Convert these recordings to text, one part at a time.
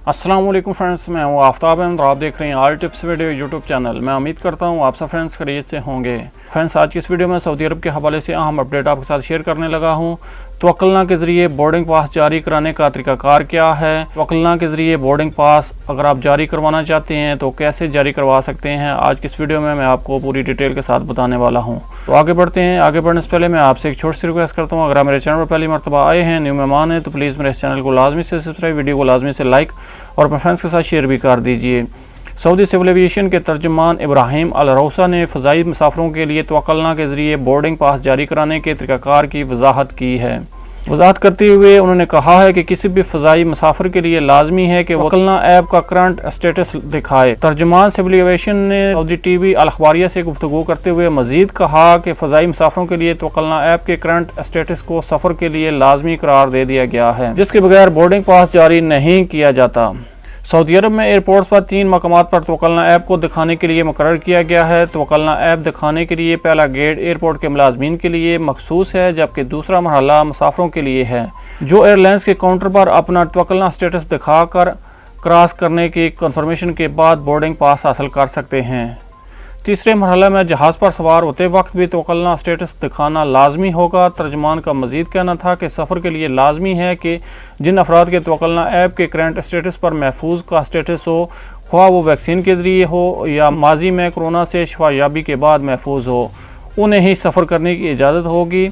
अस्सलाम वालेकुम फ्रेंड्स, मैं हूँ आफ्ताब अहमद और आप देख रहे हैं all tips video YouTube channel. मैं उम्मीद करता हूँ आप सब फ्रेंड्स खैरियत से होंगे। फ्रेंड्स, आज की इस वीडियो में सऊदी अरब के हवाले से अहम अपडेट आपके साथ शेयर करने लगा हूँ। तवक्लना के ज़रिए बोर्डिंग पास जारी कराने का तरीकाकार क्या है, तवक्लना के ज़रिए बोर्डिंग पास अगर आप जारी करवाना चाहते हैं तो कैसे जारी करवा सकते हैं, आज की इस वीडियो में मैं आपको पूरी डिटेल के साथ बताने वाला हूँ। तो आगे बढ़ते हैं। आगे बढ़ने से पहले मैं आपसे एक छोटी सी रिक्वेस्ट करता हूँ, अगर आप मेरे चैनल पर पहली मरतबा आए हैं, न्यू मेहमान हैं, तो प्लीज़ मेरे इस चैनल को लाजमी से सब्सक्राइब, वीडियो को लाजमी से लाइक और अपने फ्रेंड्स के साथ शेयर भी कर दीजिए। सऊदी सिविल एविएशन के तर्जुमान इब्राहिम अल रौसा ने फ़ज़ाई मुसाफिरों के लिए तवक्लना के ज़रिए बोर्डिंग पास जारी कराने के तरीक़ाकार की वजाहत की है। वजाहत करते हुए उन्होंने कहा है कि किसी भी फ़ज़ाई मुसाफिर के लिए लाजमी है कि तवक्लना ऐप का करंट स्टेटस दिखाए। तर्जुमान सिविल एविएशन ने सऊदी टीवी अल अखबारिया से गुफ्तगू करते हुए मज़ीद कहा कि फ़ज़ाई मुसाफिरों के लिए तवक्लना ऐप के करंट स्टेटस को सफ़र के लिए लाजमी करार दे दिया गया है, जिसके बगैर बोर्डिंग पास जारी नहीं किया जाता। सऊदी अरब में एयरपोर्ट्स पर 3 मकामात पर तवक्लना ऐप को दिखाने के लिए मुकर्रर किया गया है। तवक्लना ऐप दिखाने के लिए पहला गेट एयरपोर्ट के मुलाजमीन के लिए मखसूस है, जबकि दूसरा मरहला मुसाफिरों के लिए है, जो एयरलाइंस के काउंटर पर अपना तवक्लना स्टेटस दिखाकर क्रॉस करने की कंफर्मेशन के बाद बोर्डिंग पास हासिल कर सकते हैं। तीसरे मरहले में जहाज़ पर सवार होते वक्त भी तवक्लना स्टेटस दिखाना लाजमी होगा। तर्जुमान का मज़ीद कहना था कि सफ़र के लिए लाजमी है कि जिन अफराद के तवक्लना ऐप के करंट स्टेटस पर महफूज का स्टेटस हो, ख्वाह वो वैक्सीन के ज़रिए हो या माजी में कोरोना से शिफायाबी के बाद महफूज हो, उन्हें ही सफ़र करने की इजाज़त होगी।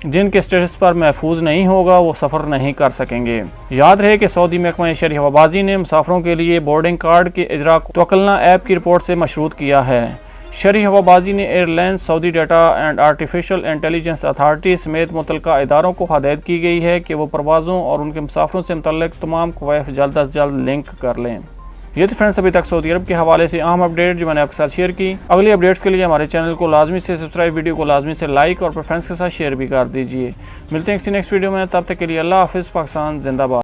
जिनके स्टेटस पर महफूज नहीं होगा वो सफ़र नहीं कर सकेंगे। याद रहे कि सऊदी महकमा शहरी हवाबाजी ने मुसाफिरों के लिए बोर्डिंग कार्ड के इजरा को तवक्लना ऐप की रिपोर्ट से मशरूत किया है। शहरी हवाबाजी ने airlines, Saudi data and artificial intelligence authority समेत मुतल्लिका इदारों को हदायत की गई है कि वो परवाज़ों और उनके मुसाफिरों से मुतल्लिक तमाम क़वाइफ जल्द अज जल्द लिंक कर लें। ये तो फ्रेंड्स अभी तक सऊदी अरब के हवाले से अहम अपडेट जो मैंने आपके साथ शेयर की। अगली अपडेट्स के लिए हमारे चैनल को लाजमी से सब्सक्राइब, वीडियो को लाजमी से लाइक और अपने फ्रेंड्स के साथ शेयर भी कर दीजिए। मिलते हैं किसी नेक्स्ट वीडियो में, तब तक के लिए अल्लाह हाफ़िज़। पाकिस्तान जिंदाबाद।